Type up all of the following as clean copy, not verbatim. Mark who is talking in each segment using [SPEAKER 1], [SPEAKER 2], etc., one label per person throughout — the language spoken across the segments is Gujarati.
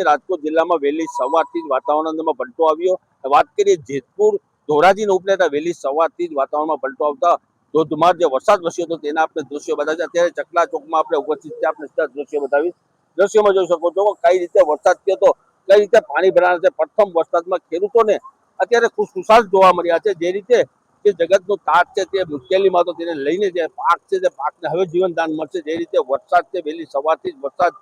[SPEAKER 1] રાજકોટ જિલ્લામાં વહેલી સવારથી જ વાતાવરણમાં પલટો આવ્યો। વાત કરીએ જેતપુર ધોરાજીને ઉપલેટા વહેલી સવારથી જ વાતાવરણમાં પલટો આવતા ધોધમાર જે વરસાદ વરસ્યો હતો તેના આપણે દ્રશ્યો બતાવ્યા। અત્યારે ચકલા ચોકમાં આપણે ઉપસ્થિત છે, આપણે સીધા દ્રશ્યો બતાવીશ। દ્રશ્યોમાં જોઈ શકો છો કઈ રીતે વરસાદ થયો હતો, કઈ રીતે પાણી ભરાણા છે। પ્રથમ વરસાદમાં ખેડૂતોને અત્યારે ખુશખુશાલ જોવા મળ્યા છે। જે રીતે જે જગતનો તાત છે તે મુશ્કેલીમાં તો તેને લઈને જે પાક છે તે પાકને હવે જીવનદાન મળશે। જે રીતે વરસાદ છે વહેલી સવારથી જ વરસાદ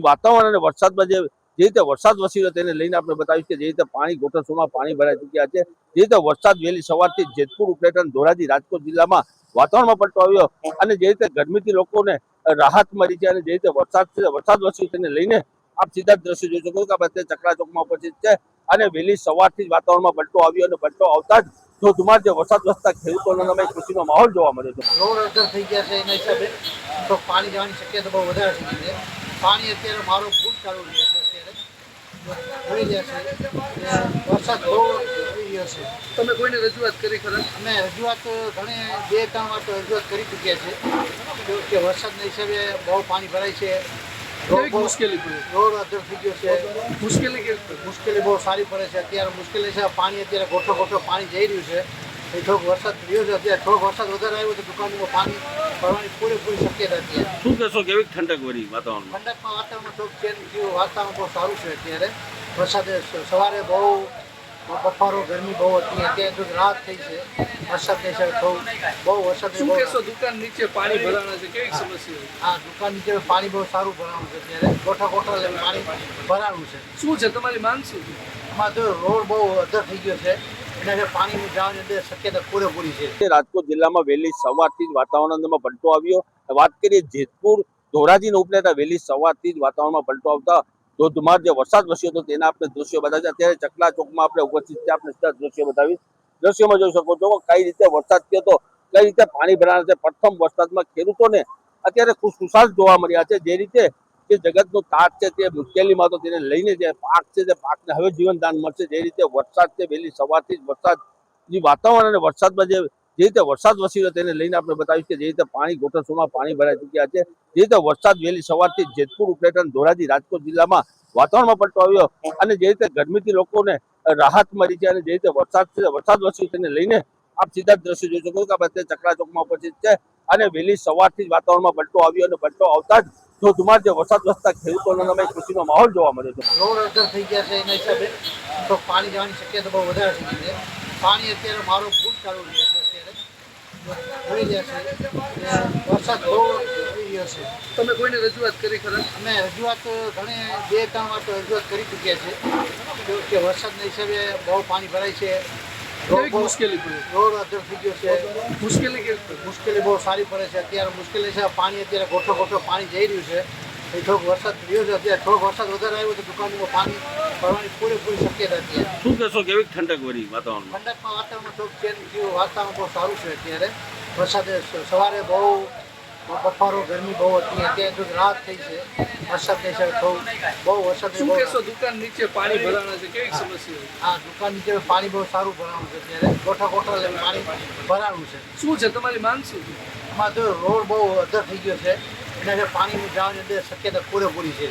[SPEAKER 1] વાતાવરણ અને વરસાદમાં જે રીતે વરસાદ વરસી રહ્યો તેને લઈને આપણે બતાવીશ કે જે રીતે પાણી ઘોટરસોમાં પાણી ભરાઈ ચૂક્યા છે। જે રીતે વરસાદ વહેલી સવારથી જેતપુર ઉપલેટા ધોરાજી રાજકોટ જિલ્લામાં વાતાવરણમાં પલટો આવ્યો અને જે રીતે ગરમીથી લોકોને રાહત મળી છે અને જે રીતે વરસાદ વરસ્યો તેને લઈને આપ સીધા દ્રશ્યો જોઈ શકો છો કે આપણે ચકલા ચોકમાં ઉપસ્થિત છે અને વહેલી સવારથી જ વાતાવરણમાં પલટો આવ્યો અને પલટો આવતા જ ધોધમાર જે વરસાદ વરસતા ખેડૂતોને ખુશીનો માહોલ જોવા મળ્યો છે।
[SPEAKER 2] રોડ અડધા થઈ ગયા છે એના હિસાબે તો પાણી જવાની શક્યતા બહુ વધારે થઈ ગઈ છે। પાણી અત્યારે મારો ફૂલ ચાલુ રહ્યો છે, અત્યારે જોઈ રહ્યા છે વરસાદ બહુ આવી રહ્યો છે।
[SPEAKER 3] તમે કોઈને રજૂઆત કરી ખરા?
[SPEAKER 2] અમે રજૂઆત ઘણી 2-3 વાર તો રજૂઆત કરી ચૂક્યા છે કે વરસાદના હિસાબે બહુ પાણી ભરાય છે।
[SPEAKER 3] મુશ્કેલી પડે,
[SPEAKER 2] રોડ અડધો થઈ ગયો છે।
[SPEAKER 3] મુશ્કેલી
[SPEAKER 2] બહુ સારી પડે છે। અત્યારે મુશ્કેલી છે, પાણી અત્યારે ગોઠો પાણી જઈ રહ્યું છે। એ થોડોક વરસાદ રહ્યો છે, અત્યારે થોડોક વરસાદ વધારે આવ્યો તો દુકાનોમાં પાણી ભરવાની પૂરેપૂરી શક્યતા અત્યારે।
[SPEAKER 1] શું કહેશો, કેવી ઠંડક વળી વાતાવરણમાં?
[SPEAKER 2] ઠંડકમાં વાતાવરણ થોડુંક ચેન્જ થયું, વાતાવરણ બહુ સારું છે અત્યારે। વરસાદે સવારે બહુ બફારો ગરમી બહુ હતી, અત્યારે થોડી રાહત થઈ છે વરસાદની હિસાબે। થોડું બહુ વરસાદ
[SPEAKER 3] શું કહેશો, દુકાન નીચે પાણી ભરાણા છે, કેવી સમસ્યા?
[SPEAKER 2] હા, દુકાન નીચે પાણી બહુ સારું ભરાણું છે અત્યારે, ગોઠા પાણી ભરાણું છે।
[SPEAKER 3] શું છે તમારી માંગ શું છે?
[SPEAKER 2] આમાં તો રોડ બહુ અધર થઈ ગયો છે, એના પાણીની જવાની અંદર શક્યતા પૂરેપૂરી છે।
[SPEAKER 1] રાજકોટ જિલ્લામાં વહેલી સવારથી જ વાતાવરણમાં પલટો આવ્યો। વાત કરીએ જેતપુર ધોરાજીને ઉપલેટા વહેલી સવારથી જ વાતાવરણમાં પલટો આવતા ધોધમાર જે વરસાદ વરસ્યો હતો તેના આપણે દ્રશ્યો બતાવ્યા। અત્યારે ચકલા ચોકમાં આપણે ઉપસ્થિત છે, આપણે સીધા દ્રશ્યો બતાવીશ। દ્રશ્યોમાં જોઈ શકો છો કઈ રીતે વરસાદ થયો હતો, કઈ રીતે પાણી ભરાણા છે। પ્રથમ વરસાદમાં ખેડૂતોને અત્યારે ખુશખુશાલ જોવા મળ્યા છે। જે રીતે જે જગતનો તાત છે તે મુશ્કેલીમાં તો તેને લઈને જે પાક છે તે પાકને હવે જીવનદાન મળશે। જે રીતે વરસાદ છે વહેલી સવારથી જ વરસાદ વાતાવરણ અને વરસાદમાં જે રીતે વરસાદ વરસી રહ્યો તેને લઈને આપણે બતાવીશ કે જે રીતે પાણી ઘોટરસોમાં પાણી ભરાઈ ચૂક્યા છે। જે રીતે વરસાદ વહેલી સવારથી જેતપુર ઉપલેટા ધોરાજી રાજકોટ જિલ્લામાં વાતાવરણમાં પલટો આવ્યો અને જે રીતે ગરમીથી લોકોને રાહત મળી છે અને જે રીતે વરસાદ વરસ્યો તેને લઈને આપ સીધા દ્રશ્યો જોઈ શકો છો કે આપણે ચકલા ચોકમાં ઉપસ્થિત છે અને વહેલી સવારથી જ વાતાવરણમાં પલટો આવ્યો અને પલટો આવતા જ ધોધમાર જે વરસાદ વરસતા ખેડૂતોને ખુશીનો માહોલ જોવા મળ્યો છે।
[SPEAKER 2] રોડ અડધા થઈ ગયા છે એના હિસાબે તો પાણી જવાની શક્યતા બહુ વધારે થઈ ગઈ છે। પાણી અત્યારે મારો ફૂલ ચાલુ રહ્યો છે, અત્યારે જોઈ રહ્યા છે વરસાદ બહુ આવી રહ્યો છે।
[SPEAKER 3] તમે કોઈને રજૂઆત કરી ખરા?
[SPEAKER 2] અમે રજૂઆત ઘણી 2-3 વાર તો રજૂઆત કરી ચૂક્યા છે કે વરસાદના હિસાબે બહુ પાણી ભરાય છે।
[SPEAKER 3] મુશ્કેલી પડે,
[SPEAKER 2] રોડ અધર થઈ ગયો છે। મુશ્કેલી બહુ સારી પડે છે। અત્યારે મુશ્કેલી છે, પાણી અત્યારે ગોઠો પાણી જઈ રહ્યું છે। એ થોડોક વરસાદ રહ્યો છે, અત્યારે થોડોક વરસાદ વધારે આવ્યો તો દુકાનોમાં પાણી ભરવાની પૂરેપૂરી શક્યતા અત્યારે।
[SPEAKER 1] શું કહેશો, કેવી ઠંડક વળી વાતાવરણમાં?
[SPEAKER 2] ઠંડકમાં વાતાવરણ થોડુંક ચેન્જ થયું, વાતાવરણ બહુ સારું છે અત્યારે। વરસાદે સવારે બહુ બફારો ગરમી બહુ હતી, અત્યારે થોડી રાહત થઈ છે વરસાદની હિસાબે। થોડું બહુ વરસાદ
[SPEAKER 3] શું કહેશો, દુકાન નીચે પાણી ભરાણા છે, કેવી સમસ્યા?
[SPEAKER 2] હા, દુકાન નીચે પાણી બહુ સારું ભરાણું છે અત્યારે, ગોઠા પાણી ભરાણું છે।
[SPEAKER 3] શું છે તમારી માંગ શું છે?
[SPEAKER 2] આમાં તો રોડ બહુ અધર થઈ ગયો છે, એના પાણીની જવાની અંદર શક્યતા પૂરેપૂરી છે।